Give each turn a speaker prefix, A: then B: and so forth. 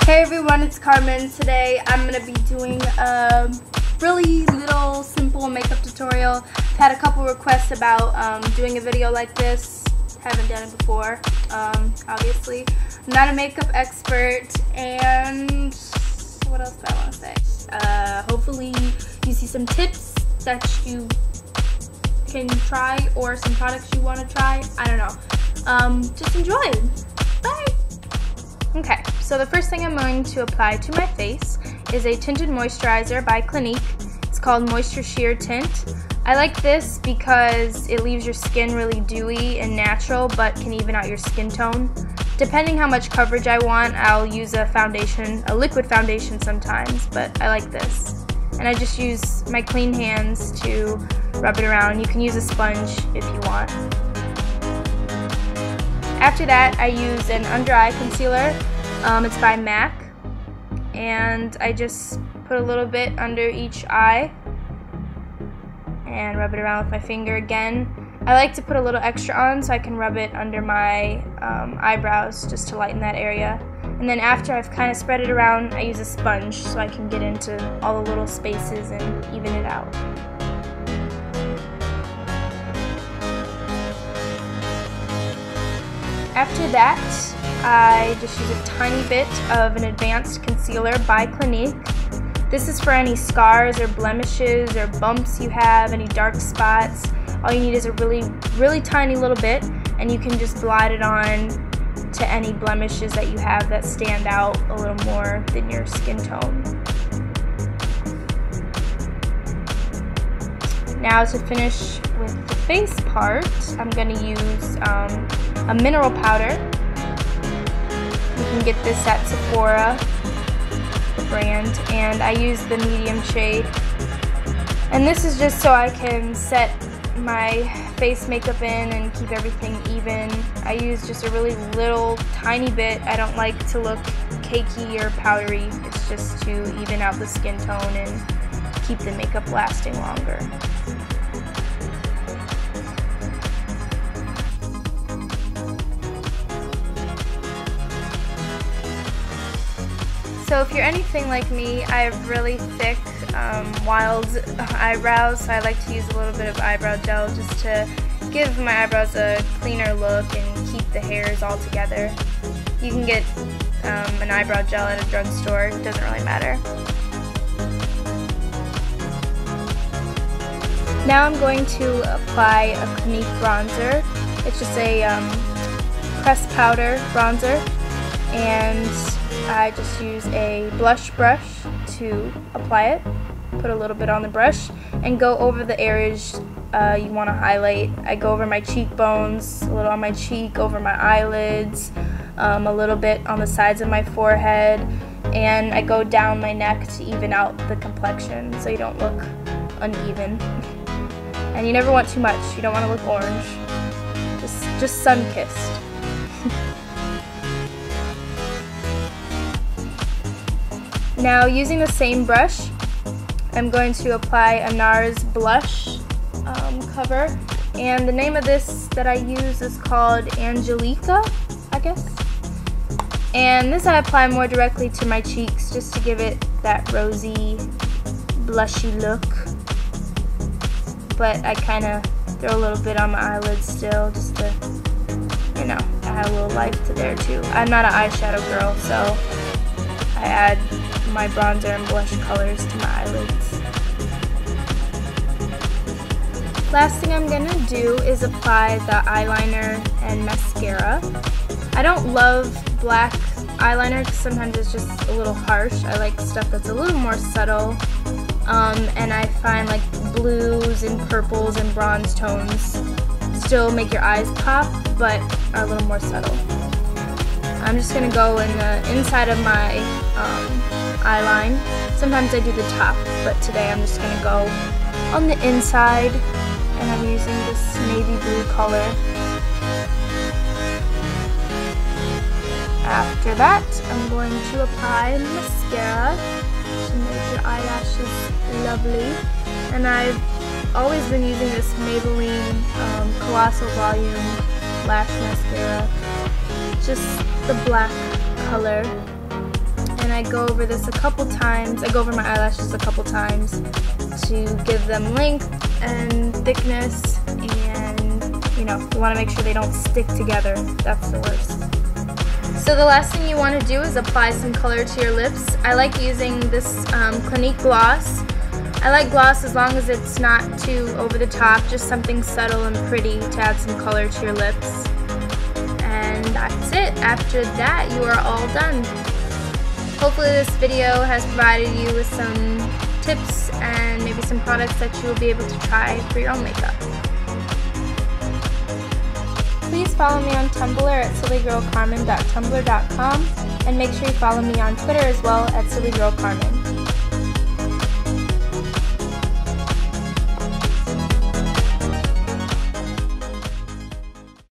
A: Hey everyone, it's Carmen. Today I'm going to be doing a really little simple makeup tutorial. I've had a couple requests about doing a video like this. Haven't done it before, obviously. I'm not a makeup expert, and what else do I want to say? Hopefully you see some tips that you can try or some products you want to try. I don't know. Just enjoy. Bye! Okay, so the first thing I'm going to apply to my face is a tinted moisturizer by Clinique. It's called Moisture Sheer Tint. I like this because it leaves your skin really dewy and natural, but can even out your skin tone. Depending how much coverage I want, I'll use a foundation, a liquid foundation sometimes, but I like this. And I just use my clean hands to rub it around. You can use a sponge if you want. After that, I use an under eye concealer. It's by MAC, and I just put a little bit under each eye and rub it around with my finger again. I like to put a little extra on so I can rub it under my eyebrows just to lighten that area. And then after I've kind of spread it around, I use a sponge so I can get into all the little spaces and even it out. After that, I just use a tiny bit of an advanced concealer by Clinique. This is for any scars or blemishes or bumps you have, any dark spots. All you need is a really tiny little bit, and you can just blot it on to any blemishes that you have that stand out a little more than your skin tone. Now to finish with the face part, I'm going to use a mineral powder. You can get this at Sephora, the brand, and I use the medium shade. And this is just so I can set my face makeup in and keep everything even. I use just a really little tiny bit. I don't like to look cakey or powdery. It's just to even out the skin tone and keep the makeup lasting longer. So if you're anything like me, I have really thick, wild eyebrows, so I like to use a little bit of eyebrow gel just to give my eyebrows a cleaner look and keep the hairs all together. You can get an eyebrow gel at a drugstore, it doesn't really matter. Now I'm going to apply a Clinique bronzer. It's just a pressed powder bronzer, and I just use a blush brush to apply it. Put a little bit on the brush and go over the areas you want to highlight. I go over my cheekbones, a little on my cheek, over my eyelids, a little bit on the sides of my forehead, and I go down my neck to even out the complexion so you don't look uneven. And you never want too much. You don't want to look orange. Just sun-kissed. Now, using the same brush, I'm going to apply a NARS blush cover, and the name of this that I use is called Angelica, I guess. And this I apply more directly to my cheeks just to give it that rosy, blushy look. But I kind of throw a little bit on my eyelids still just to, you know, add a little life to there too. I'm not an eyeshadow girl, so I add my bronzer and blush colors to my eyelids. Last thing I'm gonna do is apply the eyeliner and mascara. I don't love black eyeliner because sometimes it's just a little harsh. I like stuff that's a little more subtle, and I find like blues and purples and bronze tones still make your eyes pop, but are a little more subtle. I'm just going to go in the inside of my eyeline. Sometimes I do the top, but today I'm just going to go on the inside, and I'm using this navy blue color. After that, I'm going to apply mascara to make your eyelashes lovely. And I've always been using this Maybelline Colossal Volume Lash Mascara. Just the black color. And and I go over this a couple times. I go over my eyelashes a couple times to give them length and thickness, and you know, you want to make sure they don't stick together. That's the worst. So the last thing you want to do is apply some color to your lips. I like using this Clinique gloss. I like gloss as long as it's not too over the top, just something subtle and pretty to add some color to your lips. And that's it. After that, you are all done. Hopefully this video has provided you with some tips and maybe some products that you will be able to try for your own makeup. Please follow me on Tumblr at sillygirlcarmen.tumblr.com, and make sure you follow me on Twitter as well at sillygirlcarmen.